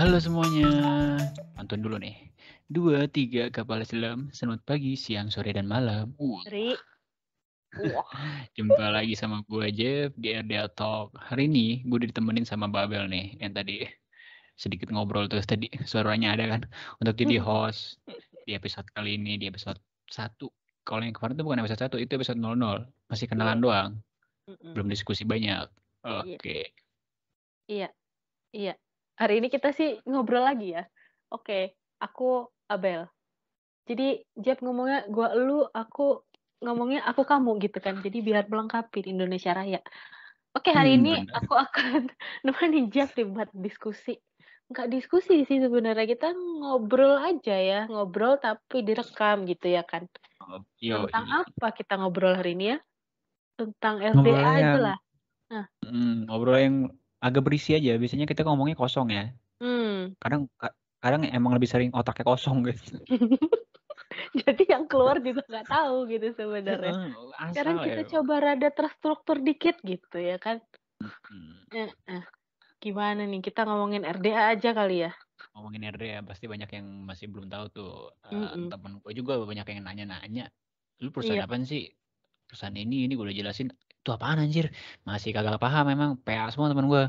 Halo semuanya, pantun dulu nih. 2, 3 kapal selam, selamat pagi, siang, sore, dan malam. Ri, wah, Jumpa lagi sama gue Jeff di RDA Talk. Hari ini gue ditemenin sama Babel nih, yang tadi sedikit ngobrol terus tadi suaranya ada kan, untuk jadi host di episode kali ini, di episode 1. Kalau yang kemarin itu bukan episode 1, itu episode 00. Masih kenalan iya, doang, mm-mm, belum diskusi banyak. iya, Oke. iya, iya. Hari ini kita sih ngobrol lagi ya. Oke, aku Abel. Jadi Jeb ngomongnya gua elu, aku ngomongnya aku kamu gitu kan. Jadi biar melengkapi di Indonesia Raya. Oke, hari ini Bener. aku akan nemenin Jeb nih buat diskusi. Nggak diskusi sih sebenarnya, kita ngobrol aja ya, ngobrol tapi direkam gitu ya kan. Yo, Tentang apa kita ngobrol hari ini ya? Tentang RDA ngobrolnya aja yang lah. Nah, ngobrol yang agak berisi aja. Biasanya kita ngomongnya kosong ya. hmm. Kadang emang lebih sering otaknya kosong gitu. Jadi yang keluar juga nggak tahu gitu sebenarnya. Heeh, Sekarang asal kita ya. coba rada terstruktur dikit gitu ya kan. Mhm. Heeh. Gimana nih, kita ngomongin RDA aja kali ya? Ngomongin RD ya pasti banyak yang masih belum tahu tuh. Mhm. Temen gue juga banyak yang nanya-nanya. Lu perusahaan Iya. apaan sih? Perusahaan ini gue udah jelasin. Itu apaan anjir? Masih kagak paham memang. PA semua teman gue.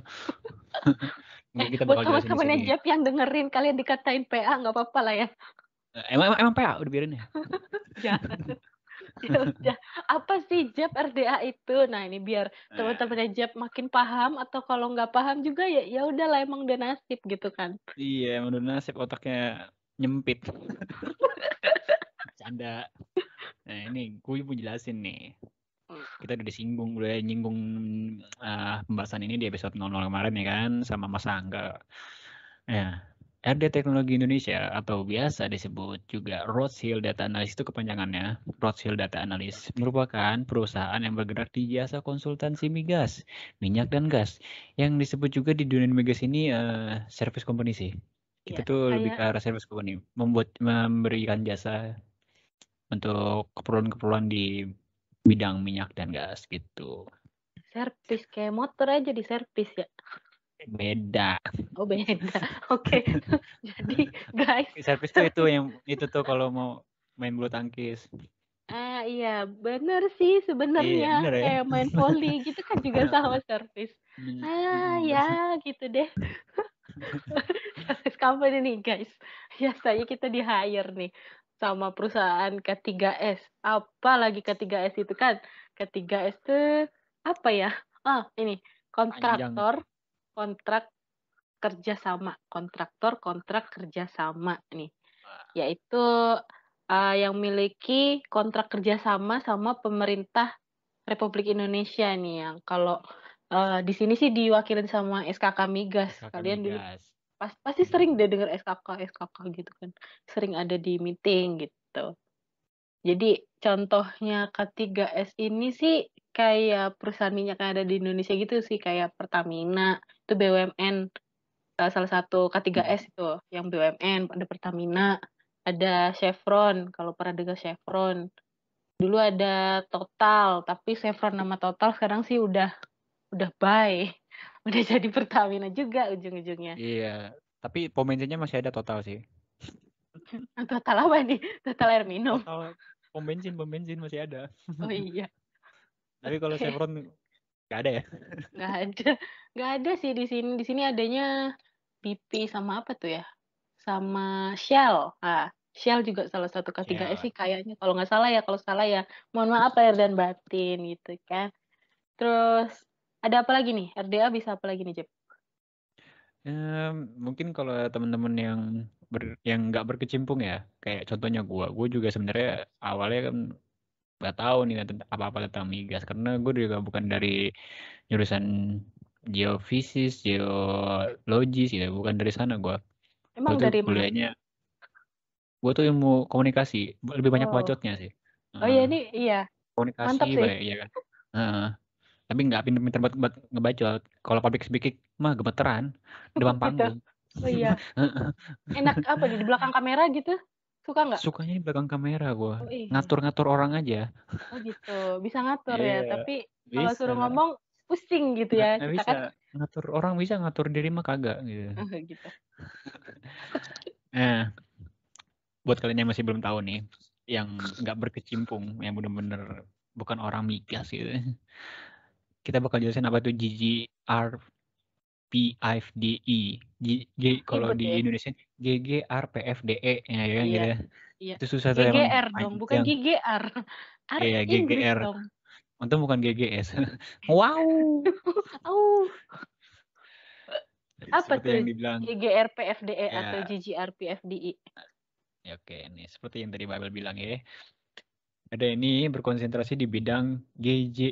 Mungkin kita Buat bakal jelasin di teman-temannya sini. Jep yang dengerin kalian dikatain PA nggak apa-apa lah ya. Emang PA udah biarin ya. Jangan. Ya udah, apa sih Jep RDA itu? Nah, ini biar Nah, teman-temannya Jep makin paham atau kalau nggak paham juga ya ya udahlah emang udah nasib gitu kan. iya, emang udah nasib otaknya nyempit. Canda. Nah, ini gue mau jelasin nih. Kita udah nyinggung pembahasan ini di episode 00 kemarin ya kan sama Mas Angga. Ya, RD Teknologi Indonesia atau biasa disebut juga Rothschild Data Analyst itu kepanjangannya. Rothschild Data Analyst merupakan perusahaan yang bergerak di jasa konsultansi migas, minyak dan gas. Yang disebut juga di dunia migas ini service company sih. Iya, Kita tuh lebih kayak ke arah service company, memberikan jasa untuk keperluan-keperluan di bidang minyak dan gas gitu. servis, kayak motor aja di servis ya. Beda. Oh beda. Oke. Jadi guys, Servis tuh itu yang itu tuh kalau mau main bulu tangkis. iya bener sih Iya, sebenarnya bener ya. kayak main volley gitu kan juga sama servis. Ya gitu deh. Service company nih guys. Biasanya kita di-hire nih sama perusahaan K3S. Apa lagi K3S itu kan? K3S tuh apa ya? Ini Panjang. kontraktor, kontrak kerjasama, kontraktor kontrak kerjasama nih, yaitu yang miliki kontrak kerjasama sama pemerintah Republik Indonesia nih, yang kalau di sini sih diwakilin sama SKK Migas. SKK Kalian dulu Migas. pasti sering deh dengar SKK gitu kan, sering ada di meeting gitu. Jadi contohnya K3S ini sih kayak perusahaan minyak yang ada di Indonesia gitu sih, kayak Pertamina, itu BUMN. Salah satu Hmm. K3S itu yang BUMN, ada Pertamina, ada Chevron, kalau pernah dengar Chevron. Dulu ada Total, tapi Chevron nama Total sekarang sih udah buy. Udah jadi Pertamina juga ujung-ujungnya. Iya, tapi pom bensinnya masih ada total sih. Total apa nih? Total air minum. Total pom bensin masih ada. Oh iya, Tapi kalau oke. Chevron nggak ada ya. Nggak ada. Nggak ada sih di sini. Di sini adanya BP sama apa tuh ya? Sama Shell. Shell juga salah satu K3S Ya, sih kayaknya. Kalau nggak salah ya, kalau salah ya mohon maaf lahir dan batin gitu kan. Terus ada apa lagi nih? RDA bisa apa lagi nih, Jep? mungkin kalau teman-teman yang nggak berkecimpung ya, kayak contohnya gue juga sebenarnya awalnya kan nggak tahu nih apa-apa tentang migas karena gue juga bukan dari jurusan geofisis, geologis gitu, bukan dari sana gue. Gue Emang tuh dari mana? kuliahnya, gue tuh ilmu komunikasi, lebih banyak Oh, bacotnya sih. oh Heeh, iya nih, iya. komunikasi Mantap sih. baik ya kan. Heeh, tapi nggak pinter-pinter buat ngebacot. Kalau public speaking mah gemeteran depan Gitu. panggung. Oh iya. Enak apa di belakang kamera gitu? Suka nggak? Sukanya di belakang kamera gue, Oh iya. ngatur-ngatur orang aja. Oh gitu. Bisa ngatur ya. Iya, Tapi kalau bisa. suruh ngomong pusing gitu ya Nggak kita bisa kan. ngatur orang, bisa ngatur diri mah kagak gitu. Gitu. Nah, buat kalian yang masih belum tahu nih, yang nggak berkecimpung, yang bener-bener bukan orang migas gitu, kita bakal jelasin apa tuh GGRPFDE. Kalau Ribet di ya. Indonesia GGRPFDE ya kan Iya. gitu. Iya. Itu susah tuh emang GGR dong, bukan panjang. GGR. Iya, Inggris GGR. dong. Untung bukan GGS. Wow. Oh, apa Seperti tuh yang dibilang GGRPFDE atau ya. GGRPFDI? Ya oke, nih seperti yang tadi Babel bilang ya. Ada ini berkonsentrasi di bidang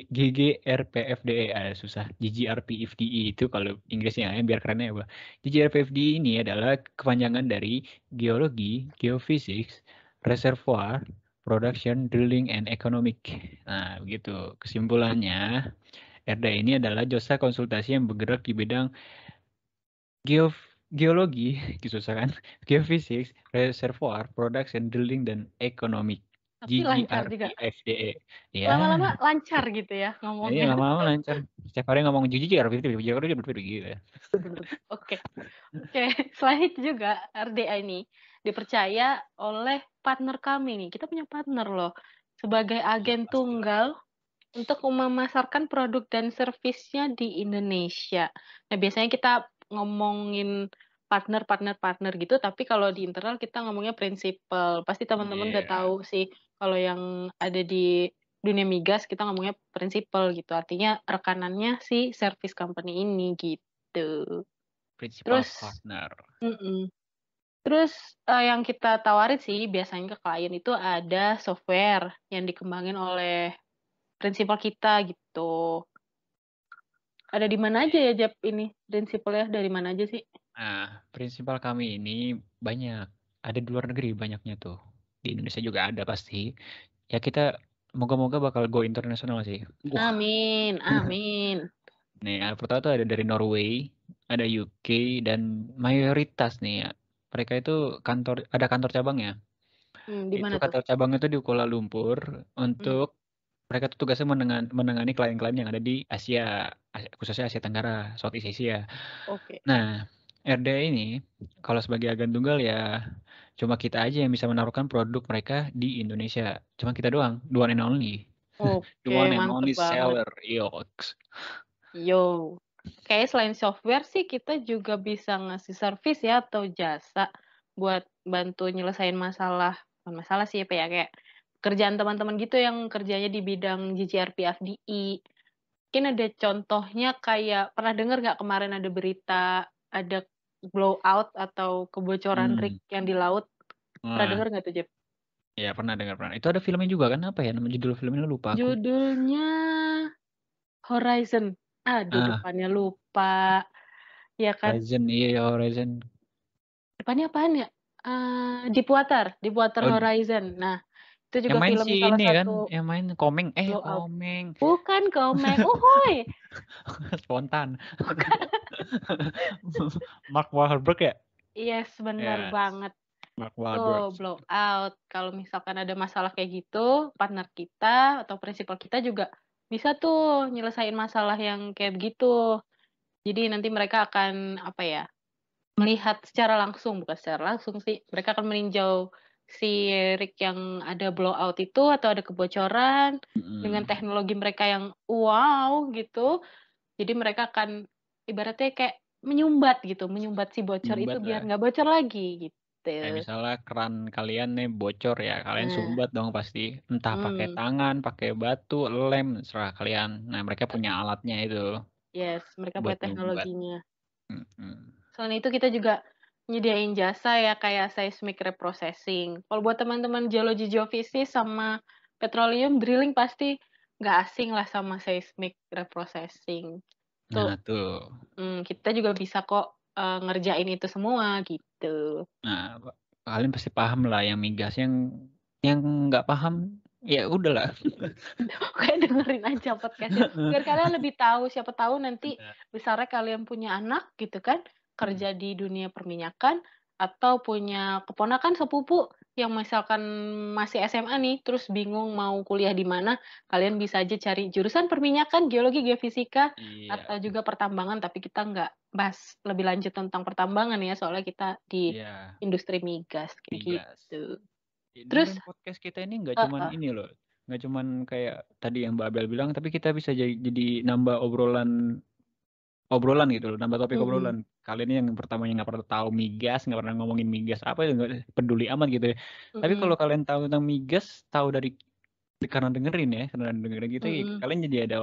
GGRPFDE, susah. GGRPFDE itu kalau Inggrisnya ya, biar kerennya apa. GGRPFDE ini adalah kepanjangan dari geologi, geophysics, reservoir, production, drilling, and economic. Nah, begitu. Kesimpulannya, RDA ini adalah jasa konsultasi yang bergerak di bidang geologi, susah kan? Geophysics, reservoir, production, drilling, dan economic. Tapi lancar juga. GGRPFDE. Ya, Lama-lama lancar gitu ya ini ngomongnya. lama-lama lancar. Setiap hari ngomong GGRPFDE, gitu. Oke. Oke, selain itu juga RDA ini dipercaya oleh partner kami nih. Kita punya partner loh sebagai Iya, agen pastilah. tunggal untuk memasarkan produk dan servisnya di Indonesia. Nah, biasanya kita ngomongin partner gitu, tapi kalau di internal kita ngomongnya prinsipal. Pasti teman-teman udah Iya, tahu sih, kalau yang ada di dunia migas kita ngomongnya prinsipal gitu. Artinya rekanannya si service company ini gitu. principal Terus, partner. mm-mm. Terus yang kita tawarin sih biasanya ke klien itu ada software yang dikembangin oleh prinsipal kita gitu. Ada di mana aja ya Jap ini prinsipalnya dari mana aja sih? Nah, prinsipal kami ini banyak. Ada di luar negeri banyaknya tuh. Di Indonesia juga ada pasti. Ya kita moga-moga bakal go internasional sih. Wah. Amin, amin. Nih, pertama tuh ada dari Norway, ada UK, dan mayoritas nih ya. Mereka itu ada kantor cabangnya. Di Itu mana tuh? kantor cabangnya itu di Kuala Lumpur Hmm, untuk mereka tuh tugasnya menangani klien-klien yang ada di Asia, khususnya Asia Tenggara, Southeast Asia. oke. Nah, RDA ini kalau sebagai agen tunggal ya cuma kita aja yang bisa menaruhkan produk mereka di Indonesia. Cuma kita doang, the one and only. The Oke, one and mantep only banget. seller, yoks. Yo. Kayak selain software sih kita juga bisa ngasih service ya atau jasa buat bantu nyelesain masalah. Bukan masalah sih apa ya kayak kerjaan teman-teman gitu yang kerjanya di bidang GGRP FDI. Mungkin ada contohnya kayak pernah dengar nggak kemarin ada berita ada blowout atau kebocoran rig Hmm. yang di laut? Pernah Nah, dengar nggak tuh, Jep? ya pernah dengar pernah. Itu ada filmnya juga kan? Apa ya nama judul filmnya lupa aku. Judulnya Horizon. Aduh, Ah, depannya lupa. Ya kan? Horizon, iya Horizon. Depannya apaan ya? Deepwater Oh, Horizon. Nah, itu yang juga main film si salah ini kan, satu yang main Komeng, blowout. Komeng, Bukan Komeng. Uhuy. spontan. Bukan. Mark Wahlberg ya? Yes, bener Ya, banget. Mark Wahlberg. Tuh, blowout. Kalau misalkan ada masalah kayak gitu, partner kita atau prinsipal kita juga bisa tuh nyelesain masalah yang kayak begitu. Jadi nanti mereka akan apa ya? Melihat secara langsung, bukan secara langsung sih. Mereka akan meninjau si rig yang ada blowout itu atau ada kebocoran dengan Mm. teknologi mereka yang wow gitu. Jadi mereka akan ibaratnya kayak menyumbat gitu, menyumbat si bocor itu Sumbat biar lah. nggak bocor lagi gitu. Kayak misalnya keran kalian nih bocor ya, kalian Nah, sumbat dong pasti. Entah pakai hmm, tangan, pakai batu, lem, serah kalian. Nah, mereka punya alatnya itu yes, mereka buat punya nyumbat. teknologinya. Mm-mm. Selain itu kita juga nyediain jasa ya kayak seismic reprocessing. Kalau buat teman-teman geologi geofisik sama petroleum drilling pasti nggak asing lah sama seismic reprocessing. Nah, Tuh, tuh. kita juga bisa kok ngerjain itu semua gitu. Nah, kalian pasti paham lah yang migas yang nggak paham ya udahlah. Kayak dengerin aja podcastnya. Biar kalian lebih tahu, siapa tahu nanti Benar. besarnya kalian punya anak gitu kan, Hmm. kerja di dunia perminyakan, atau punya keponakan sepupu yang misalkan masih SMA nih, terus bingung mau kuliah di mana, kalian bisa aja cari jurusan perminyakan, geologi, geofisika, Iya, atau juga pertambangan, tapi kita nggak bahas lebih lanjut tentang pertambangan ya, soalnya kita di iya, industri migas, kayak migas. gitu. Terus Dengerin podcast kita ini nggak cuman heeh, ini loh, nggak cuman kayak tadi yang Mbak Abel bilang, tapi kita bisa jadi nambah obrolan gitu loh, nambah topik mhm, obrolan. Kalian ini yang pertamanya nggak pernah tahu migas, nggak pernah ngomongin migas apa ya, nggak peduli amat gitu ya. Tapi mhm, kalau kalian tahu tentang migas, tahu karena dengerin ya, karena dengerin kita, ya mhm, kalian jadi ada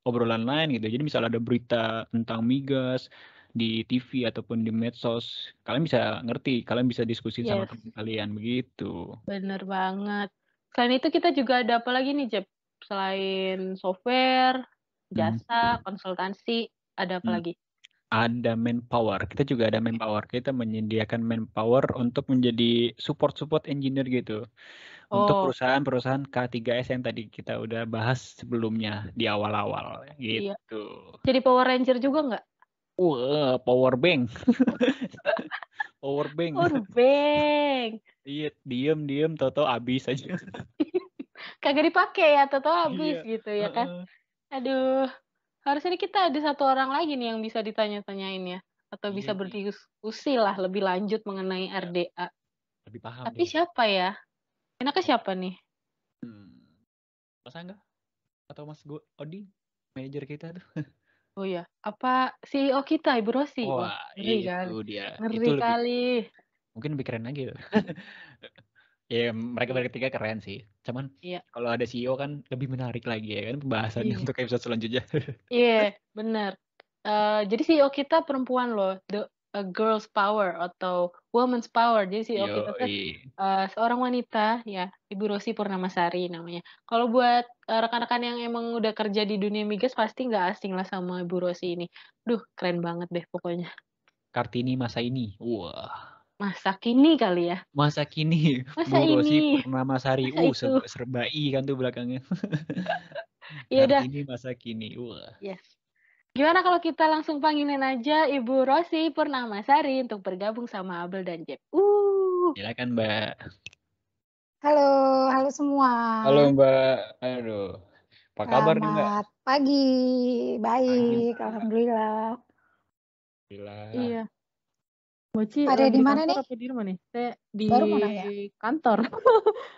obrolan lain gitu. Jadi misal ada berita tentang migas di TV ataupun di medsos, kalian bisa ngerti, kalian bisa diskusi sama yes, teman kalian begitu. bener banget. Selain itu kita juga ada apa lagi nih, Jep? Selain software, Hmm. jasa, konsultansi, ada apa Hmm. lagi? Ada manpower. Kita juga ada manpower. Kita menyediakan manpower untuk menjadi support engineer gitu. Untuk Oh, perusahaan-perusahaan K3S yang tadi kita udah bahas sebelumnya di awal-awal iya. gitu. Jadi Power Ranger juga nggak? Wah, power bank. Power bank. Powerbank. Iya, diem, toto habis aja. Kagak dipakai ya, tahu habis Iya. gitu ya kan. Heeh. Aduh, harusnya nih kita ada satu orang lagi nih yang bisa ditanya-tanyain ya, atau bisa Iya nih. berdiskusi lah lebih lanjut mengenai Iya, RDA. lebih paham Tapi dia. siapa ya? Enaknya siapa nih? Hmm. Mas Angga atau Mas Odi, manajer kita tuh. Oh ya, apa CEO kita, Ibu Rosi? Wah, Wah, ngeri itu kali. dia. Itu Ngeri lebih kali. mungkin lebih keren lagi tuh. Ya, mereka Iya, bertiga keren sih. Cuman iya, kalau ada CEO kan lebih menarik lagi ya kan pembahasannya iya. untuk episode selanjutnya. Iya, bener. Jadi CEO kita perempuan loh, girls power atau women's power. Jadi CEO kita tuh, Yoi. seorang wanita, ya, Ibu Rosi Purnamasari namanya. Kalau buat, rekan-rekan yang emang udah kerja di dunia migas pasti nggak asing lah sama Ibu Rosi ini. Duh, keren banget deh pokoknya. Kartini masa ini. Wah. Masa kini kali ya? Masa kini Masa Bu Rosi ini? Purnamasari. Masa itu? Serba I kan tuh belakangnya. Ya udah, Kartini masa kini. Wah. yes. Gimana kalau kita langsung panggilin aja Ibu Rosi Purnamasari untuk bergabung sama Abel dan Jep. Silakan Mbak. Halo, halo semua. Halo Mbak. Aduh. Apa kabar nih Mbak? Selamat pagi. Pagi Baik, Mbak. alhamdulillah. Alhamdulillah. Iya, Mochi Ada lagi di di mana kantor nih? apa di rumah nih? Saya di Baru mau nanya. kantor.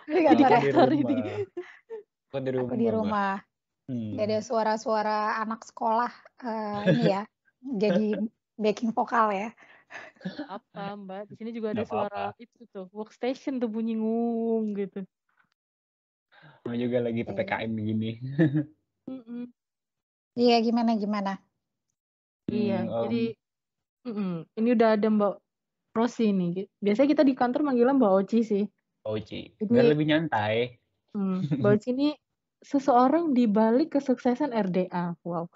Di Di kantor Aku ya? di kantor ini. rumah. Aku di Aku di rumah Mbak. rumah. Gak ada suara-suara anak sekolah ini ya. Jadi backing vokal ya. Apa, Mbak? Di sini juga ada Nggak suara apa-apa. itu tuh, workstation tuh bunyi ngung gitu. Aku juga lagi Oke. PPKM begini. Mm-mm. Iya, gimana? Iya, Hmm, jadi ini udah ada Mbak Rosi nih. Biasanya kita di kantor manggilnya Mbak Oci sih. Oci. Biar Jadi lebih nyantai. Mbak Oci ini seseorang di balik kesuksesan RDA. Wow.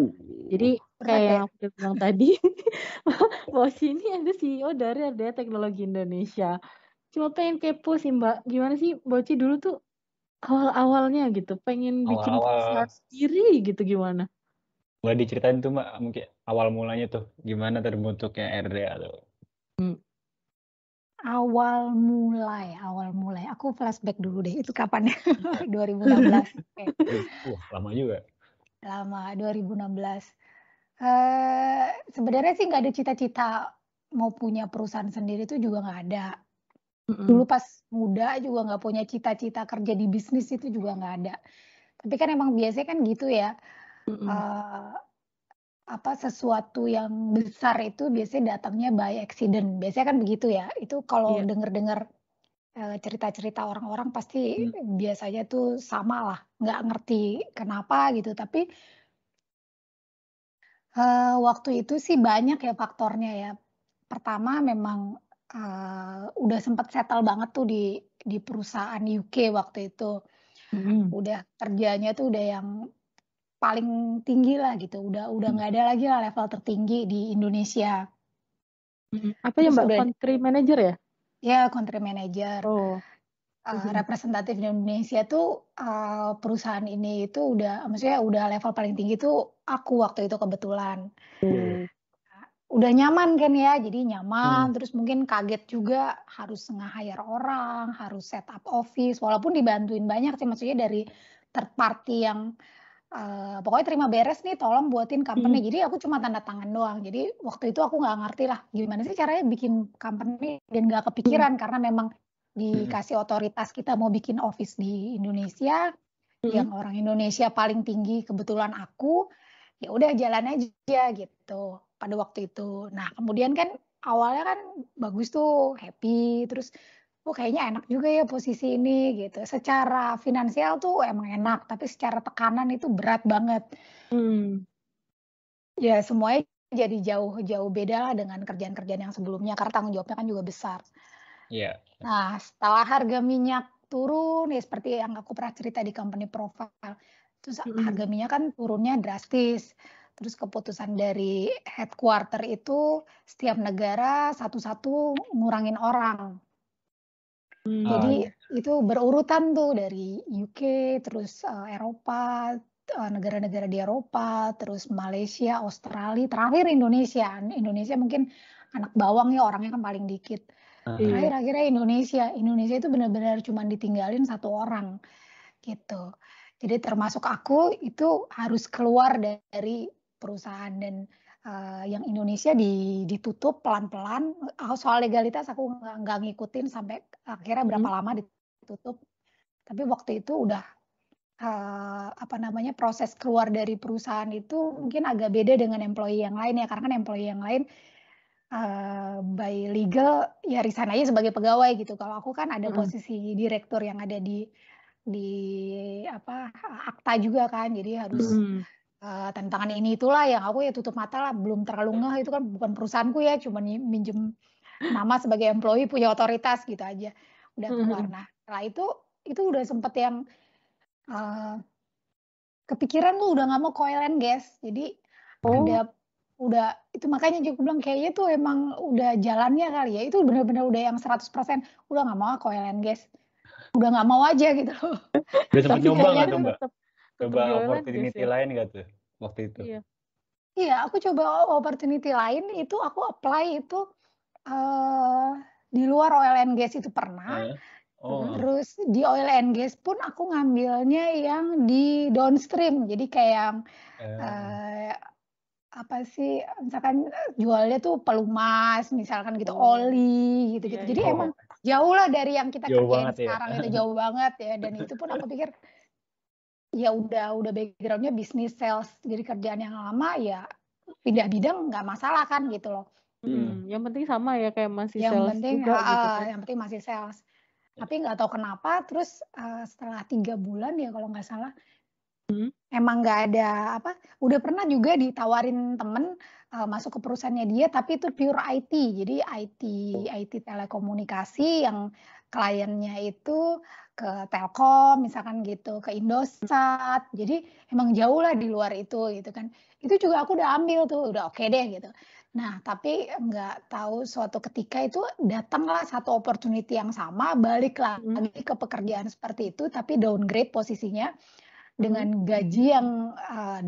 Jadi kayak Berat yang ya? aku bilang tadi, Mbak Oci ini ada CEO dari RDA Teknologi Indonesia. Cuma pengen kepo sih Mbak, gimana sih Mbak Oci dulu tuh awal-awalnya gitu, pengen bikin perusahaan Awal-awal sendiri gitu gimana? boleh diceritain tuh Mbak, mungkin awal mulanya tuh gimana terbentuknya RDA tuh. Hmm. Awal mulai. Aku flashback dulu deh. Itu kapan ya? 2016. Oke. Wah, lama juga. Lama, 2016. Sebenarnya sih nggak ada cita-cita mau punya perusahaan sendiri itu juga nggak ada. Dulu Mm-mm. pas muda juga nggak punya cita-cita kerja di bisnis itu juga nggak ada. Tapi kan emang biasanya kan gitu ya, Mm-mm. eh, sesuatu yang besar itu biasanya datangnya by accident. Biasanya kan begitu ya. Itu kalau Iya. denger-dengar cerita-cerita orang-orang pasti Hmm. biasanya tuh sama lah, nggak ngerti kenapa gitu. Tapi waktu itu sih banyak ya faktornya ya. Pertama memang, udah sempet settle banget tuh di perusahaan UK waktu itu. Mm-mm. Udah kerjanya tuh udah yang paling tinggi lah gitu, udah Hmm. nggak ada lagi lah level tertinggi di Indonesia. Mm-mm. Apa ya Terus Mbak, udah country manager ya? ya country manager, Oh. representatif di Indonesia tuh, perusahaan ini itu udah maksudnya udah level paling tinggi tuh aku waktu itu kebetulan. Oh. udah nyaman kan ya, jadi nyaman, terus mungkin kaget juga harus nge-hire orang, harus set up office, walaupun dibantuin banyak sih, maksudnya dari third party yang pokoknya terima beres nih, tolong buatin company. Jadi aku cuma tanda tangan doang. Jadi waktu itu aku nggak ngerti lah gimana sih caranya bikin company, dan nggak kepikiran karena memang dikasih otoritas kita mau bikin office di Indonesia, yang orang Indonesia paling tinggi kebetulan aku, ya udah jalan aja gitu pada waktu itu. Nah kemudian kan awalnya kan bagus tuh, happy, terus kayaknya enak juga ya posisi ini gitu. Secara finansial tuh emang enak, tapi secara tekanan itu berat banget. Ya semuanya jadi jauh beda lah dengan kerjaan-kerjaan yang sebelumnya, karena tanggung jawabnya kan juga besar. Iya. Nah setelah harga minyak turun, ya seperti yang aku pernah cerita di company profile, terus harga minyak kan turunnya drastis. Terus keputusan dari headquarter itu setiap negara satu-satu ngurangin orang. Jadi itu berurutan tuh dari UK, terus Eropa, negara-negara di Eropa, terus Malaysia, Australia, terakhir Indonesia. Indonesia mungkin anak bawang ya, orangnya kan paling dikit. Terakhir akhirnya Indonesia itu benar-benar cuma ditinggalin 1 orang gitu. Jadi termasuk aku itu harus keluar dari perusahaan, dan yang Indonesia ditutup pelan-pelan. Soal legalitas aku nggak ngikutin sampai akhirnya berapa lama ditutup. Tapi waktu itu udah proses keluar dari perusahaan itu mungkin agak beda dengan employee yang lain ya, karena kan employee yang lain by legal ya resign aja sebagai pegawai gitu. Kalau aku kan ada posisi direktur yang ada di akta juga kan, jadi harus tanda tangan ini itulah, yang aku ya tutup mata lah, belum terlalu ngeh, itu kan bukan perusahaanku ya, cuma minjem nama sebagai employee, punya otoritas gitu aja, udah keluar. Nah setelah itu udah sempet yang kepikiran tuh udah nggak mau ke oil and gas, jadi udah itu, makanya juga bilang kayaknya tuh emang udah jalannya kali ya, itu benar-benar udah yang 100%, udah nggak mau ke oil and gas, udah nggak mau aja gitu loh. Udah sempet nyoba nggak tuh Mbak? Coba di oil and opportunity gas ya? lain nggak tuh waktu itu? Iya, aku coba opportunity lain itu, aku apply itu di luar oil and gas itu pernah. Terus di oil and gas pun aku ngambilnya yang di downstream, jadi kayak misalkan jualnya tuh pelumas misalkan gitu, oli gitu-gitu. Jadi emang jauh lah dari yang kita Jauh kerjain banget ya. sekarang, itu jauh banget ya. Dan itu pun aku pikir ya udah backgroundnya bisnis sales, jadi kerjaan yang lama ya pindah bidang nggak masalah kan gitu loh. Yang penting sama ya, kayak masih Yang sales penting juga gitu kan. yang penting masih sales. Tapi nggak tahu kenapa terus setelah 3 bulan ya kalau nggak salah, emang nggak ada udah pernah juga ditawarin temen masuk ke perusahaannya dia, tapi itu pure IT, jadi IT telekomunikasi yang kliennya itu ke Telkom misalkan gitu, ke Indosat, jadi emang jauh lah di luar itu gitu kan. Itu juga aku udah ambil tuh, udah oke deh gitu. Nah tapi nggak tahu suatu ketika itu datanglah satu opportunity yang sama, balik lagi ke pekerjaan seperti itu, tapi downgrade posisinya dengan gaji yang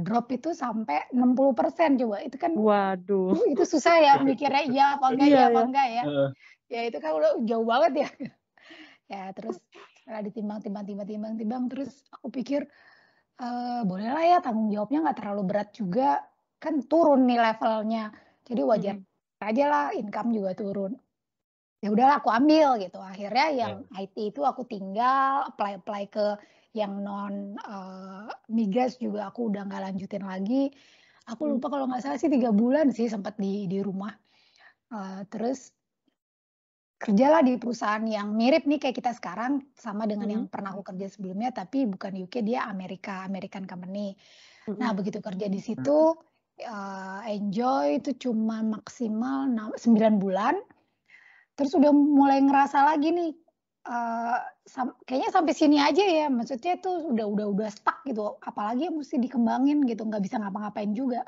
drop itu sampai 60%. Coba itu kan, waduh, itu susah ya mikirnya iya apa enggak ya. Ya itu kan udah jauh banget ya. Ya terus setelah ditimbang terus aku pikir boleh lah ya, tanggung jawabnya nggak terlalu berat juga, kan turun nih levelnya, jadi wajar aja lah, income juga turun. Ya udahlah aku ambil gitu. Akhirnya yang IT itu aku tinggal, apply ke yang non migas juga aku udah nggak lanjutin lagi. Aku lupa kalau nggak salah sih 3 bulan sih sempat di rumah. Terus kerjalah di perusahaan yang mirip nih kayak kita sekarang, sama dengan yang pernah aku kerja sebelumnya, tapi bukan UK, dia American company. Nah begitu kerja di situ enjoy itu cuma maksimal 9 bulan. Terus udah mulai ngerasa lagi nih, kayaknya sampai sini aja ya, maksudnya tuh udah stuck gitu, apalagi yang mesti dikembangin gitu, nggak bisa ngapa-ngapain juga.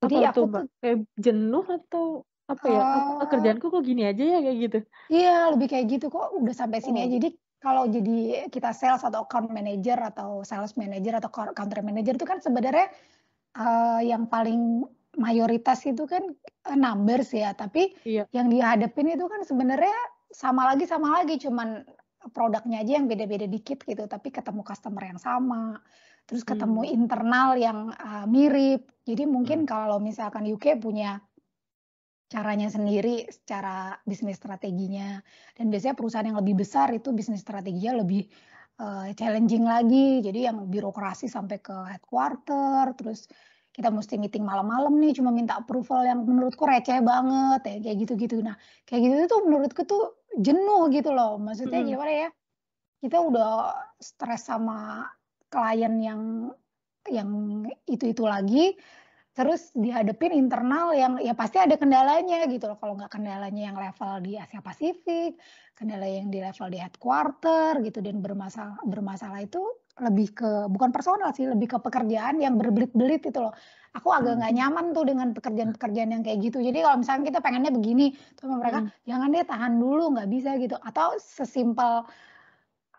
Jadi Apa aku tuh Mbak? Kayak jenuh atau apa ya? Kerjaanku kok gini aja ya kayak gitu? Iya, lebih kayak gitu, kok udah sampai sini aja. Jadi kalau jadi kita sales atau account manager atau sales manager atau country manager itu kan sebenarnya yang paling mayoritas itu kan numbers ya, tapi yang dihadapin itu kan sebenarnya sama lagi, cuman produknya aja yang beda-beda dikit gitu, tapi ketemu customer yang sama, terus ketemu internal yang mirip. Jadi mungkin kalau misalkan UK punya caranya sendiri secara bisnis strateginya, dan biasanya perusahaan yang lebih besar itu bisnis strateginya lebih challenging lagi, jadi yang birokrasi sampai ke headquarter, terus kita mesti meeting malam-malam nih, cuma minta approval yang menurutku receh banget ya, kayak gitu-gitu. Nah, kayak gitu tuh menurutku tuh jenuh gitu loh, maksudnya gimana ya, kita udah stres sama klien yang itu lagi, terus dihadapin internal yang ya pasti ada kendalanya gitu loh. Kalau nggak kendalanya yang level di Asia Pasifik, kendala yang di level di headquarter gitu, dan bermasalah itu lebih ke bukan personal sih, lebih ke pekerjaan yang berbelit-belit itu loh. Aku agak nggak nyaman tuh dengan pekerjaan-pekerjaan yang kayak gitu. Jadi kalau misalnya kita pengennya begini, sama mereka jangan deh, tahan dulu, nggak bisa gitu. Atau sesimpel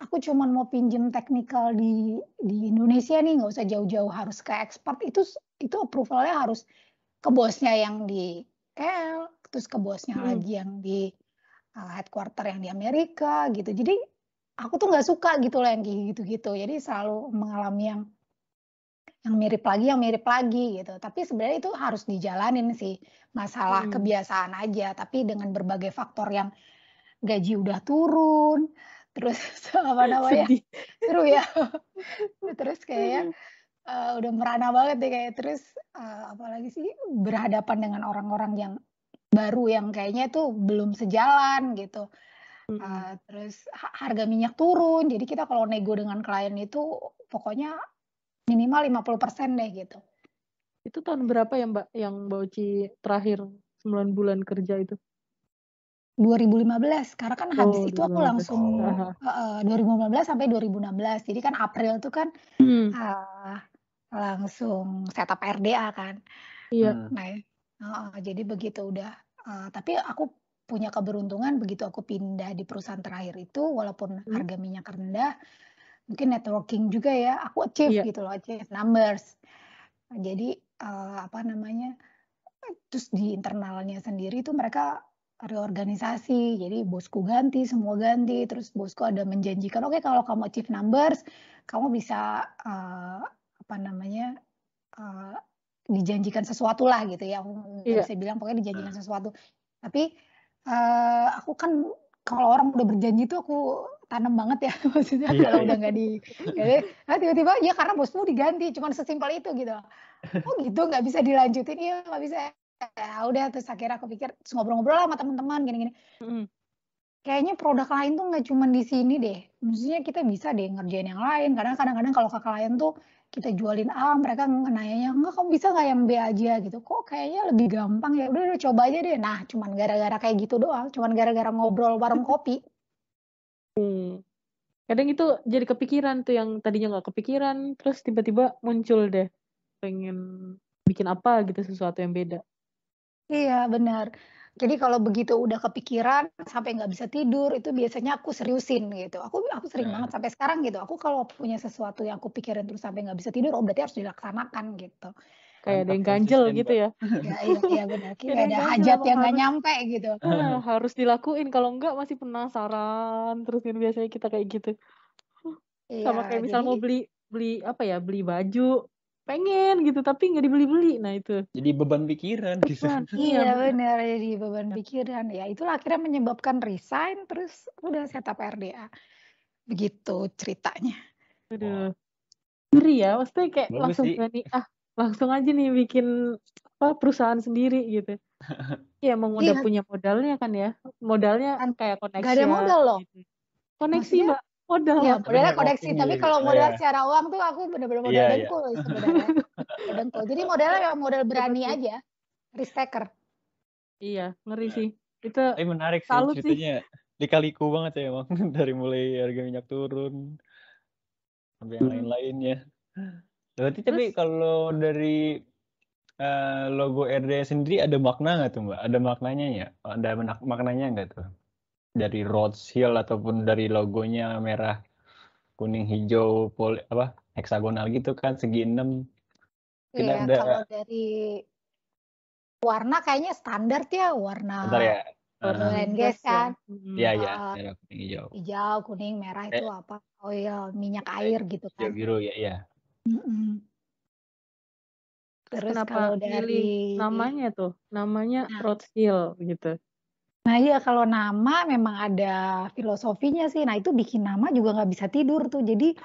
aku cuman mau pinjem technical di Indonesia nih, nggak usah jauh-jauh harus ke ekspor, itu approvalnya harus ke bosnya yang di KL, terus ke bosnya lagi yang di headquarter yang di Amerika gitu. Jadi aku tuh nggak suka gitu loh yang kayak gitu-gitu. Jadi selalu mengalami yang mirip lagi gitu. Tapi sebenarnya itu harus dijalanin sih, masalah kebiasaan aja. Tapi dengan berbagai faktor yang gaji udah turun, terus apa namanya, seru ya. Terus kayak udah merana banget deh kayak, terus apalagi sih berhadapan dengan orang-orang yang baru yang kayaknya tuh belum sejalan gitu. Terus harga minyak turun, jadi kita kalau nego dengan klien itu pokoknya minimal 50% deh gitu. Itu tahun berapa ya Mbak yang Mbak Uci terakhir 9 bulan kerja itu? 2015, karena kan habis itu aku langsung 2015 sampai 2016, jadi kan April itu kan langsung setup RDA kan. Iya. Nah, jadi begitu udah, tapi aku punya keberuntungan begitu aku pindah di perusahaan terakhir itu, walaupun harga minyak rendah, mungkin networking juga ya, aku achieve gitu loh, achieve numbers. Jadi apa namanya, terus di internalnya sendiri itu mereka reorganisasi, jadi bosku ganti, semua ganti, terus bosku ada menjanjikan, oke kalau kamu achieve numbers, kamu bisa apa namanya, dijanjikan sesuatu lah gitu ya, aku nggak bisa bilang pokoknya dijanjikan sesuatu. Tapi aku kan kalau orang udah berjanji tuh aku tanam banget ya, maksudnya kalau udah nggak tiba-tiba ya karena bosmu diganti, cuman sesimpel itu gitu. Oh gitu, nggak bisa dilanjutin, iya nggak bisa. Ya udah, terus akhirnya aku pikir, terus ngobrol-ngobrol sama teman-teman gini-gini. Kayaknya produk lain tuh nggak cuma di sini deh. Maksudnya kita bisa deh ngerjain yang lain. Karena kadang-kadang kalau ke klien tuh kita jualin A, mereka nanyanya, enggak kamu bisa nggak yang B aja gitu. Kok kayaknya lebih gampang ya. Udah coba aja deh. Nah, cuman gara-gara kayak gitu doang. Cuman gara-gara ngobrol warung kopi. Kadang itu jadi kepikiran tuh yang tadinya nggak kepikiran, terus tiba-tiba muncul deh pengen bikin apa gitu, sesuatu yang beda. Iya benar. Jadi kalau begitu udah kepikiran sampai nggak bisa tidur, itu biasanya aku seriusin gitu. Aku sering banget sampai sekarang gitu. Aku kalau punya sesuatu yang aku pikirin terus sampai nggak bisa tidur, oh berarti harus dilaksanakan gitu. Kayak ada yang ganjel gitu ya. Iya benar. Kayak ada hajat yang nggak nyampe gitu. Harus dilakuin, kalau enggak masih penasaran terus kan biasanya kita kayak gitu. Sama kayak misal mau beli apa ya, beli baju, pengen gitu tapi nggak dibeli-beli. Nah itu jadi beban pikiran gitu. Iya benar, jadi beban pikiran ya, itulah akhirnya menyebabkan resign, terus udah setup RDA, begitu ceritanya. Aduh, ngeri ya, maksudnya kayak langsung berani langsung aja nih bikin perusahaan sendiri gitu. Ya emang udah punya modalnya kan ya, modalnya kayak koneksi. Gak ada modal loh. Gitu. Koneksi Mbak, modal. Ya modalnya koneksi, tapi kalau modal secara uang tuh aku benar-benar modal dengkul sebenarnya. Dengkul. Jadi modalnya ya modal berani aja, risk taker. Iya, ngeri sih. Itu menarik sih ceritanya. Lika-liku banget ya emang, dari mulai harga minyak turun sampai yang lain-lainnya. Berarti tapi kalau dari logo RDA sendiri ada makna nggak tuh Mbak? Ada maknanya ya? Ada maknanya nggak tuh? Dari Rhodes Hill ataupun dari logonya merah, kuning, hijau, heksagonal gitu kan, segi 6. Iya, kalau dari warna kayaknya standar ya, warna Bentar ya. oil and gas kan. Iya, iya. Uh, Merah, kuning, hijau. Hijau, kuning, merah itu apa? Oil, minyak air gitu Hijau, kan. biru, ya, iya. Terus kenapa kalau milih dari namanya tuh? Namanya Rose Hill gitu. Nah iya, kalau nama memang ada filosofinya sih. Nah itu bikin nama juga nggak bisa tidur tuh. Jadi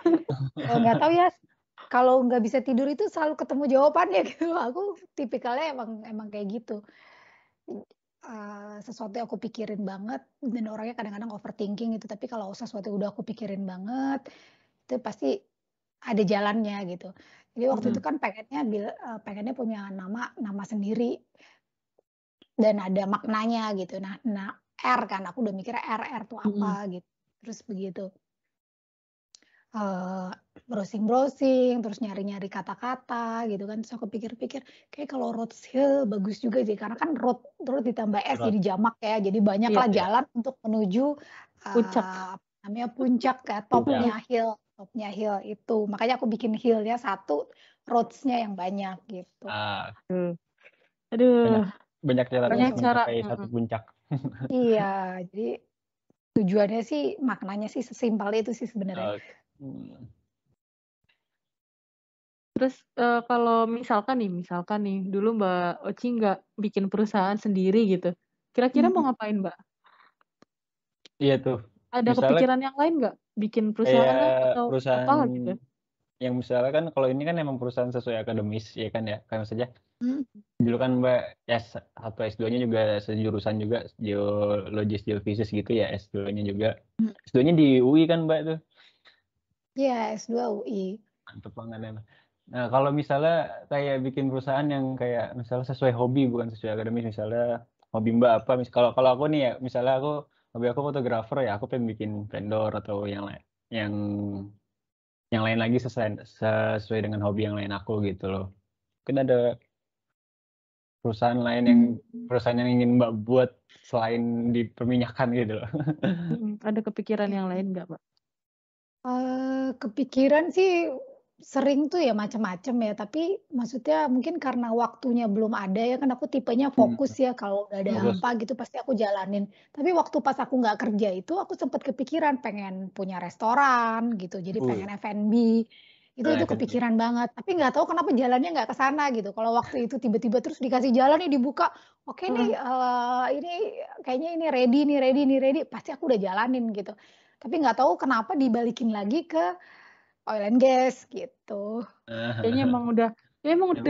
nggak tahu ya, kalau nggak bisa tidur itu selalu ketemu jawabannya gitu. Aku tipikalnya emang kayak gitu. Sesuatu yang aku pikirin banget, dan orangnya kadang-kadang overthinking gitu. Tapi kalau sesuatu yang udah aku pikirin banget, itu pasti ada jalannya gitu. Jadi waktu itu kan pengennya punya nama sendiri dan ada maknanya gitu. Nah R kan, aku udah mikirnya R tuh apa gitu. Terus begitu. Browsing, terus nyari-nyari kata-kata gitu kan. Terus aku pikir-pikir, kayak kalau Rose Hill bagus juga sih. Karena kan road ditambah S jadi jamak ya. Jadi banyaklah jalan untuk menuju puncak. Namanya puncak ya, topnya hill itu. Makanya aku bikin hillnya satu, roads-nya yang banyak gitu. Aduh. Banyak cara satu puncak. Iya, jadi tujuannya sih, maknanya sih sesimpel itu sih sebenarnya. Terus kalau misalkan nih, dulu Mbak Oci nggak bikin perusahaan sendiri gitu, kira-kira mau ngapain Mbak? Iya tuh. Ada kepikiran yang lain nggak? Bikin perusahaan atau apa gitu? Yang misalnya kan kalau ini kan emang perusahaan sesuai akademis ya kan ya, kan saja. Dulu kan Mbak S1 S2-nya juga sejurusan juga, geologis geofisis gitu ya, S2-nya juga. S2-nya di UI kan Mbak tuh? Iya, S2 UI. Mantep banget emang. Nah, kalau misalnya kayak bikin perusahaan yang kayak misalnya sesuai hobi bukan sesuai akademis, misalnya hobi Mbak apa, kalau aku nih ya, misalnya hobi aku fotografer ya, aku pengen bikin vendor atau yang lain, yang lain lagi sesuai dengan hobi yang lain aku gitu loh. Mungkin ada perusahaan lain yang ingin Mbak buat selain di perminyakan gitu loh. Ada kepikiran yang lain nggak, Mbak? Kepikiran sih sering tuh ya macam-macam ya, tapi maksudnya mungkin karena waktunya belum ada ya, kan aku tipenya fokus ya, kalau udah ada apa gitu pasti aku jalanin. Tapi waktu pas aku nggak kerja itu aku sempat kepikiran pengen punya restoran gitu, jadi pengen F&B. Itu kepikiran banget, tapi nggak tahu kenapa jalannya nggak ke sana gitu. Kalau waktu itu tiba-tiba terus dikasih jalan nih, dibuka, oke nih, ini kayaknya ini ready, pasti aku udah jalanin gitu. Tapi nggak tahu kenapa dibalikin lagi ke oil and gas gitu. Kayaknya emang udah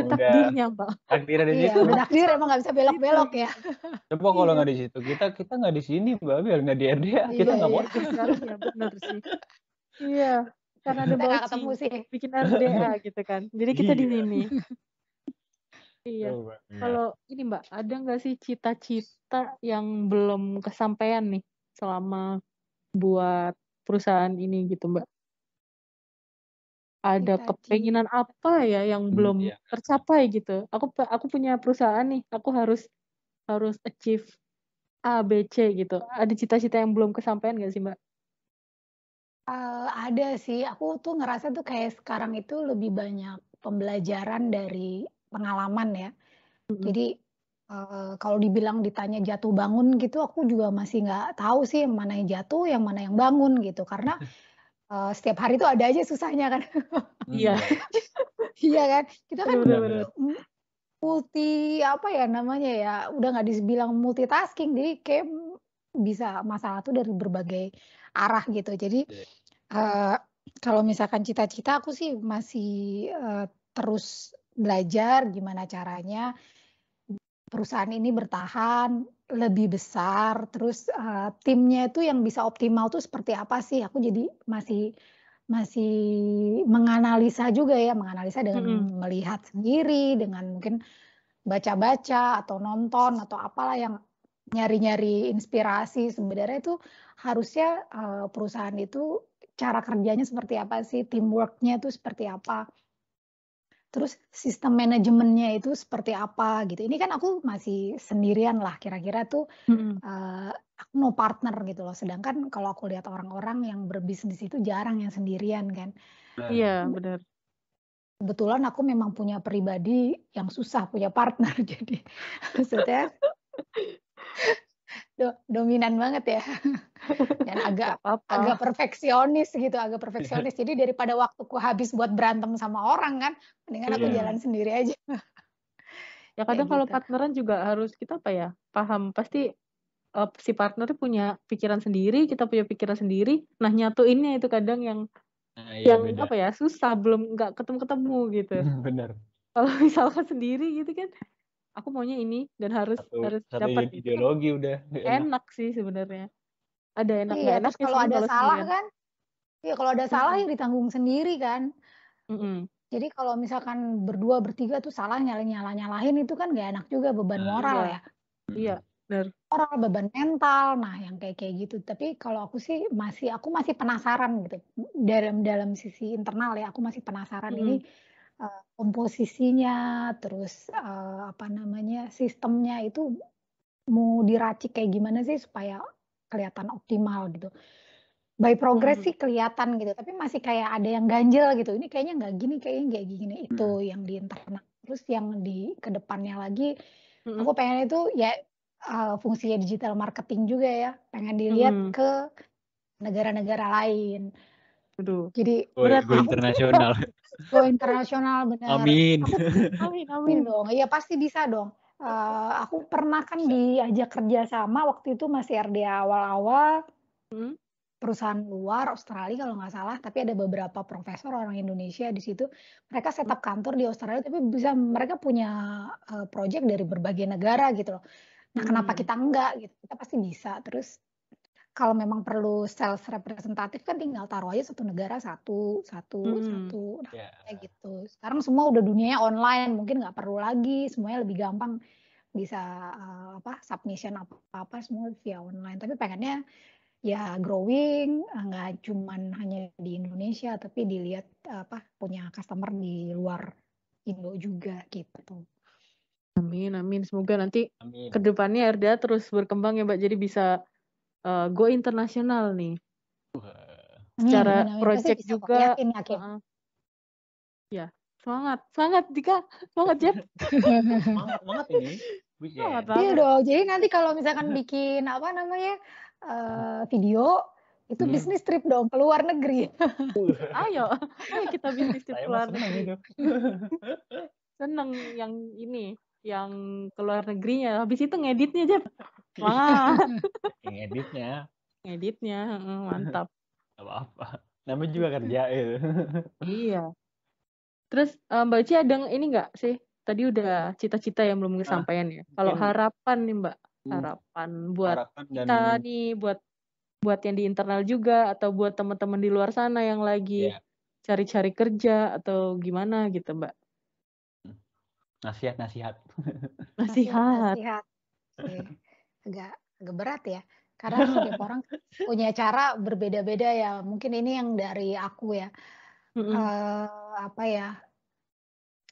takdirnya, Mbak. Takdirnya di situ. Iya, udah takdir, emang nggak bisa belok-belok ya. Coba kalau nggak di situ, kita nggak di sini, Mbak. Biar nggak di RDA, kita nggak mau. Iya, benar sih. Iya, karena ada Bauci bikin RDA gitu kan. Jadi kita di sini. Iya. Kalau ini Mbak, ada nggak sih cita-cita yang belum kesampaian nih selama buat perusahaan ini gitu Mbak? Ada kepinginan apa ya yang belum tercapai gitu? Aku punya perusahaan nih, aku harus achieve A, B, C gitu. Ada cita-cita yang belum kesampaian nggak sih Mbak? Ada sih, aku tuh ngerasa tuh kayak sekarang itu lebih banyak pembelajaran dari pengalaman ya. Jadi kalau dibilang ditanya jatuh bangun gitu, aku juga masih nggak tahu sih yang mana yang jatuh, yang mana yang bangun gitu. Karena setiap hari itu ada aja susahnya kan. Iya. Iya kan, kita kan multi apa ya namanya ya, udah nggak dibilang multitasking, jadi kayak bisa masalah tuh dari berbagai arah gitu. Jadi kalau misalkan cita-cita aku sih masih terus belajar gimana caranya perusahaan ini bertahan lebih besar, terus timnya itu yang bisa optimal tuh seperti apa sih? Aku jadi masih menganalisa juga ya, menganalisa dengan melihat sendiri, dengan mungkin baca-baca atau nonton atau apalah yang nyari-nyari inspirasi. Sebenarnya itu harusnya perusahaan itu cara kerjanya seperti apa sih, teamwork-nya itu seperti apa, terus sistem manajemennya itu seperti apa gitu. Ini kan aku masih sendirian lah, kira-kira tuh aku no partner gitu loh. Sedangkan kalau aku lihat orang-orang yang berbisnis itu jarang yang sendirian kan. Iya benar. kebetulan aku memang punya pribadi yang susah punya partner, jadi maksudnya dominan banget ya. Dan agak perfeksionis gitu, Jadi daripada waktuku habis buat berantem sama orang kan, mendingan aku jalan sendiri aja. Ya kadang kalau partneran juga harus kita paham pasti si partner punya pikiran sendiri, kita punya pikiran sendiri. Nah, nyatuinnya itu kadang yang beda. Susah, belum nggak ketemu gitu. Benar. Kalau misalkan sendiri gitu kan, aku maunya ini dan harus dapat ideologi udah enak sih sebenarnya. Ada enak nggak enak. Kalau ada salah kan, kalau ada salah yang ditanggung sendiri kan. Jadi kalau misalkan berdua bertiga tuh salah nyalahin itu kan nggak enak juga, beban moral ya. Iya, benar. Moral, beban mental, nah yang kayak gitu. Tapi kalau aku sih aku masih penasaran gitu. Dalam sisi internal ya, aku masih penasaran ini komposisinya, terus sistemnya itu mau diracik kayak gimana sih supaya kelihatan optimal gitu. By progress sih kelihatan gitu, tapi masih kayak ada yang ganjel gitu. Ini kayaknya nggak gini, kayaknya nggak gini. Itu yang di internal. Terus yang di kedepannya lagi, aku pengen itu ya fungsinya digital marketing juga ya. Pengen dilihat ke negara-negara lain. Jadi go internasional. Go internasional benar. Amin. Amin dong. Iya pasti bisa dong. Aku pernah kan diajak kerja sama waktu itu masih RDA awal-awal. Perusahaan luar Australia kalau nggak salah, tapi ada beberapa profesor orang Indonesia di situ. Mereka setup kantor di Australia, tapi mereka punya project dari berbagai negara gitu loh. Nah, kenapa kita enggak gitu? Kita pasti bisa. Terus kalau memang perlu sales representatif kan tinggal taruh aja satu negara satu. Nah, kayak gitu. Sekarang semua udah dunianya online, mungkin nggak perlu lagi, semuanya lebih gampang bisa submission apa semua via online. Tapi pengennya ya growing, nggak cuman hanya di Indonesia, tapi dilihat punya customer di luar Indo juga gitu. Amin. Semoga nanti kedepannya RDA terus berkembang ya Mbak, jadi bisa go internasional nih. Secara project juga. Yakin. Ya, semangat Dika, semangat Jeff. Semangat ini. Iya dong. Jadi nanti kalau misalkan bikin video itu bisnis trip dong ke luar negeri. Ayo kita bisnis trip ke luar negeri. Seneng yang ini, yang ke luar negerinya. Habis itu ngeditnya Jeff. Semangat. Ngeditnya, mantap. Apa-apa. Namanya juga kerja itu. Iya. Terus Mbak Ci ada ini nggak sih? Tadi udah cita-cita yang belum kesampaian ya. Kalau harapan nih Mbak, harapan buat kita nih, buat yang di internal juga, atau buat teman-teman di luar sana yang lagi cari-cari kerja atau gimana gitu Mbak. Nasihat. Agak berat ya. Karena setiap orang punya cara berbeda-beda ya. Mungkin ini yang dari aku ya.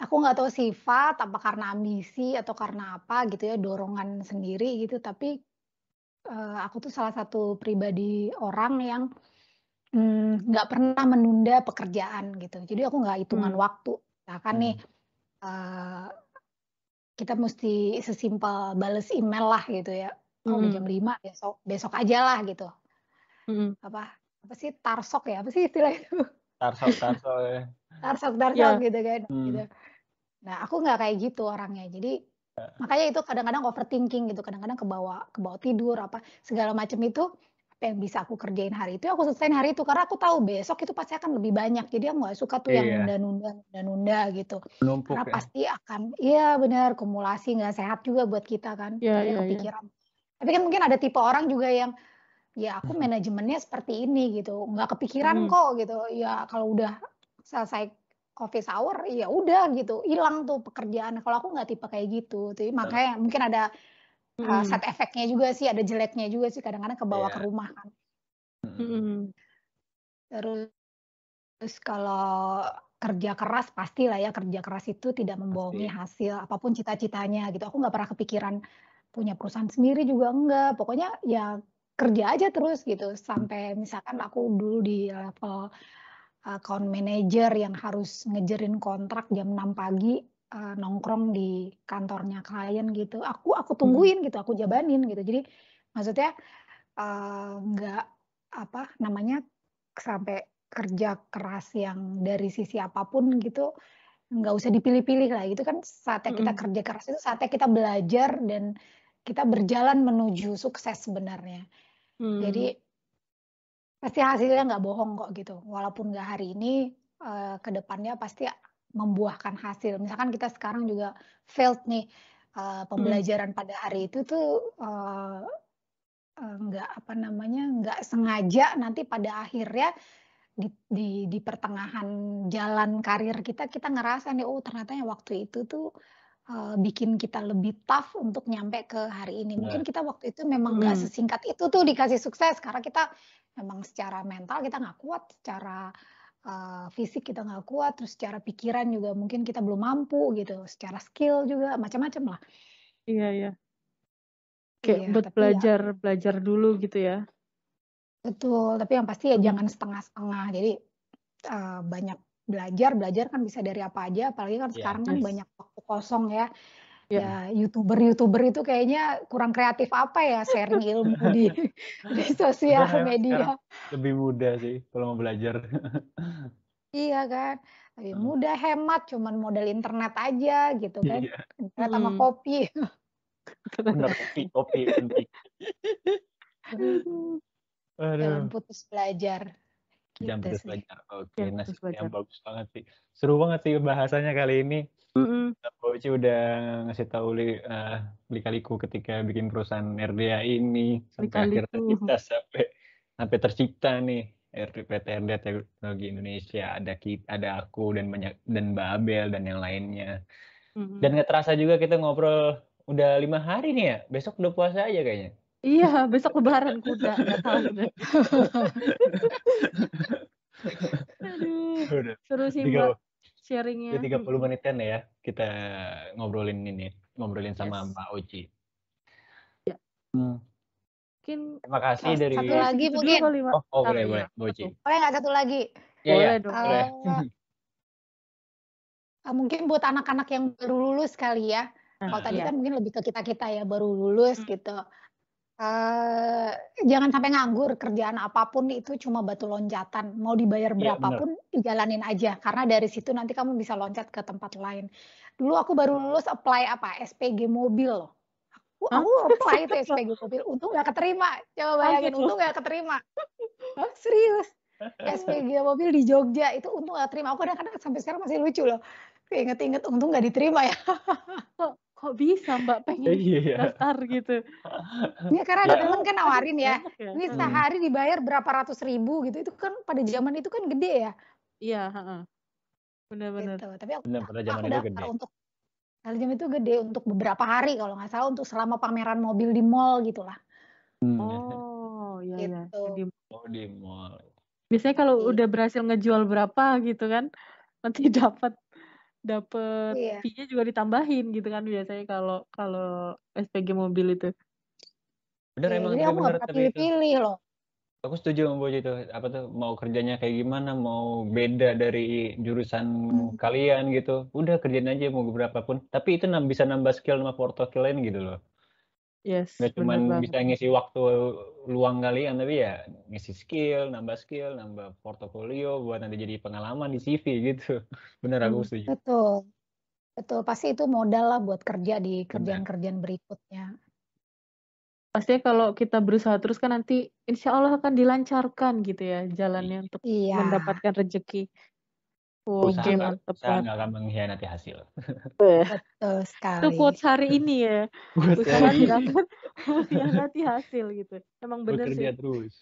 Aku nggak tahu sifat apa karena ambisi atau karena apa gitu ya, dorongan sendiri gitu, tapi aku tuh salah satu pribadi orang yang nggak pernah menunda pekerjaan gitu. Jadi aku nggak hitungan waktu. Misalkan nih kita mesti sesimpel bales email lah gitu ya. Udah jam 5 besok aja lah gitu. Apa sih tarsok ya? Apa sih istilah itu? Tarsok ya. Tarsok gitu kan. Gitu. Nah, aku nggak kayak gitu orangnya. Jadi makanya itu kadang-kadang overthinking gitu, kadang-kadang kebawa tidur apa segala macam itu apa yang bisa aku kerjain hari itu aku selesaiin hari itu karena aku tahu besok itu pasti akan lebih banyak. Jadi aku nggak suka tuh yang nunda gitu. Menumpuk, karena pasti akan benar kumulasi nggak sehat juga buat kita kan. Kayak kepikiran. Tapi kan mungkin ada tipe orang juga yang ya aku manajemennya seperti ini gitu, nggak kepikiran kok gitu. Ya kalau udah selesai office hour ya udah gitu hilang tuh pekerjaan. Kalau aku nggak tipe kayak gitu, jadi makanya mungkin ada side effect-nya juga sih, ada jeleknya juga sih kadang-kadang kebawa ke rumah kan. Terus kalau kerja keras pastilah ya, kerja keras itu tidak membohongi hasil apapun cita-citanya gitu. Aku nggak pernah kepikiran punya perusahaan sendiri juga enggak, pokoknya ya kerja aja terus gitu sampai misalkan aku dulu di level account manager yang harus ngejerin kontrak jam 6 pagi, nongkrong di kantornya klien gitu. Aku tungguin gitu, aku jabanin gitu. Jadi maksudnya nggak sampai kerja keras yang dari sisi apapun gitu, nggak usah dipilih-pilih lah. Itu kan saatnya kita kerja keras, itu saatnya kita belajar dan kita berjalan menuju sukses sebenarnya. Jadi pasti hasilnya nggak bohong kok gitu. Walaupun nggak hari ini, ke depannya pasti membuahkan hasil. Misalkan kita sekarang juga failed nih, pembelajaran pada hari itu tuh nggak sengaja nanti pada akhirnya di pertengahan jalan karir kita ngerasa nih, oh ternyata yang waktu itu tuh bikin kita lebih tough untuk nyampe ke hari ini. Mungkin kita waktu itu memang nggak sesingkat itu tuh dikasih sukses, karena kita memang secara mental kita nggak kuat, secara fisik kita nggak kuat, terus secara pikiran juga mungkin kita belum mampu gitu, secara skill juga macam-macam lah. Iya. Kayak buat belajar dulu gitu ya. Betul, tapi yang pasti ya jangan setengah-setengah. Jadi banyak belajar kan bisa dari apa aja, apalagi kan sekarang kan banyak waktu kosong ya. Ya YouTuber itu kayaknya kurang kreatif apa ya, sharing ilmu di sosial media. Lebih mudah sih kalau mau belajar. Iya kan, lebih mudah, hemat, cuman modal internet aja gitu kan. Internet sama kopi. Benar, kopi penting. Jangan putus belajar. Jangan putus belajar. Oke, nasibnya bagus banget sih. Seru banget sih bahasanya kali ini. Mbak Uci udah ngasih tahu lika-liku ketika bikin perusahaan RDA ini sampai akhirnya kita sampai tercipta nih PT RDA Teknologi Indonesia. Ada aku dan Mbak Abel dan yang lainnya. Dan nggak terasa juga kita ngobrol udah 5 hari nih ya. Besok udah puasa aja kayaknya. Iya, besok lebaran kuda, nggak tahu deh. Aduh, seru sih Mbak sharingnya. 30 menitan ya kita ngobrolin sama Mbak Uci. Ya. Mungkin terima kasih dari satu lagi mungkin. Boleh Mbak Uci. Boleh nggak satu lagi? Boleh dong. Mungkin buat anak-anak yang baru lulus kali ya. Kalau tadi kan mungkin lebih ke kita ya baru lulus gitu. Jangan sampai nganggur, kerjaan apapun itu cuma batu loncatan. Mau dibayar berapapun dijalanin aja, karena dari situ nanti kamu bisa loncat ke tempat lain. Dulu aku baru lulus apply SPG mobil loh. Aku apply itu SPG mobil, untung nggak keterima. Coba bayangin, untung nggak keterima. Serius, SPG mobil di Jogja itu untung nggak keterima. Aku kadang-kadang sampai sekarang masih lucu loh. Ingat-ingat untung nggak diterima ya. Kok bisa Mbak pengen daftar gitu? Ya karena ada teman kan nawarin ya. Ini sehari dibayar berapa ratus ribu gitu. Itu kan pada zaman itu kan gede ya. Iya, benar-benar. Gitu. Tapi aku pada zaman itu gede. Pada zaman itu gede untuk beberapa hari kalau nggak salah, untuk selama pameran mobil di mall gitulah. Iya. Gitu. Di mall. Biasanya kalau udah berhasil ngejual berapa gitu kan, nanti dapat fee-nya juga ditambahin gitu kan biasanya kalau SPG mobil itu. Bener emang jadi aku nggak pernah pilih-pilih loh. Aku setuju sama Boji itu. Mau kerjanya kayak gimana, mau beda dari jurusan kalian gitu. Udah kerjain aja mau berapapun. Tapi itu bisa nambah skill sama portofolio kalian gitu loh. Yes. Nggak cuma bisa ngisi waktu luang kalian, tapi ya ngisi skill, nambah portofolio buat nanti jadi pengalaman di CV gitu. Bener aku setuju. Betul. Pasti itu modal lah buat kerja di kerjaan-kerjaan berikutnya. Pastinya kalau kita berusaha terus kan nanti insya Allah akan dilancarkan gitu ya jalannya untuk mendapatkan rezeki. Oke, mantap banget. Nggak akan mengkhianati hasil. Betul sekali. Itu quotes hari ini ya. Usaha tidak akan mengkhianati hasil gitu. Emang bener sih. Terus.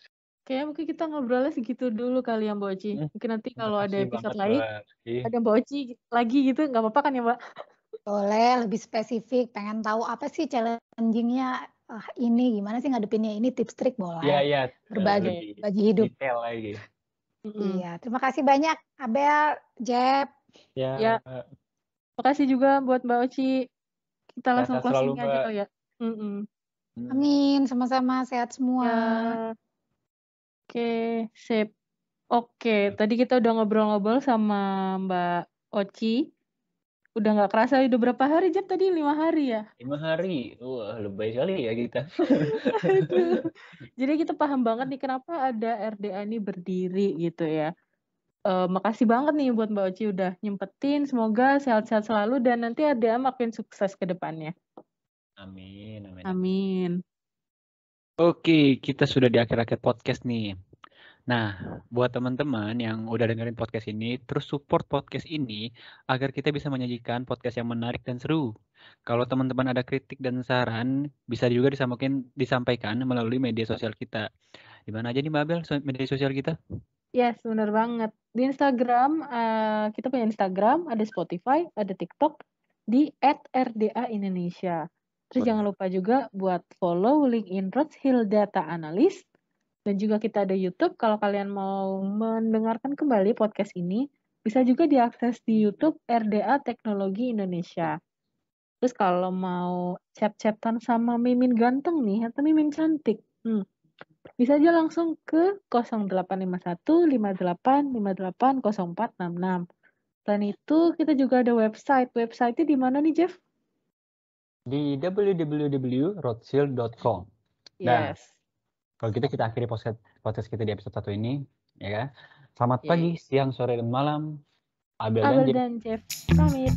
Kayaknya mungkin kita ngobrolnya segitu dulu kali ya Mbak Oci. Mungkin nanti kalau ada episode lain, ada Mbak Oci lagi gitu, nggak apa-apa kan ya Mbak? Boleh, lebih spesifik. Pengen tahu apa sih challenging-nya ini, gimana sih ngadepinnya ini, tips trik boleh. Iya. Berbagi hidup. Detail lagi. Iya, terima kasih banyak Abel, Jeb. Ya. Makasih juga buat Mbak Oci. Kita langsung closing aja kali ya. Amin, sama-sama, sehat semua. Ya. Oke, sip. Oke, tadi kita udah ngobrol-ngobrol sama Mbak Oci. Udah nggak kerasa udah berapa hari, Jep? Tadi 5 hari ya? 5 hari. Wah, lebay sekali ya kita. Aduh. Jadi kita paham banget nih kenapa ada RDA ini berdiri gitu ya. Makasih banget nih buat Mbak Oci udah nyempetin. Semoga sehat-sehat selalu dan nanti RDA makin sukses ke depannya. Amin. Amin. Oke, kita sudah di akhir-akhir podcast nih. Nah, buat teman-teman yang udah dengerin podcast ini, terus support podcast ini agar kita bisa menyajikan podcast yang menarik dan seru. Kalau teman-teman ada kritik dan saran, bisa juga disampaikan melalui media sosial kita. Di mana aja nih Mbak Abel media sosial kita? Yes, benar banget. Di Instagram, kita punya Instagram, ada Spotify, ada TikTok, di @rda-indonesia. Terus jangan lupa juga buat follow LinkedIn Roads Hill Data Analyst. Dan juga kita ada YouTube. Kalau kalian mau mendengarkan kembali podcast ini, bisa juga diakses di YouTube RDA Teknologi Indonesia. Terus kalau mau chat-chatan sama Mimin ganteng nih, atau Mimin cantik, bisa aja langsung ke 0851 58 58 0466. Selain itu, kita juga ada website. Website-nya di mana nih, Jeff? Di www.roadshield.com. Yes. Kalau gitu kita akhiri podcast kita di episode 1 ini, ya kan? Selamat pagi, siang, sore, dan malam. Abel dan Jeff pamit.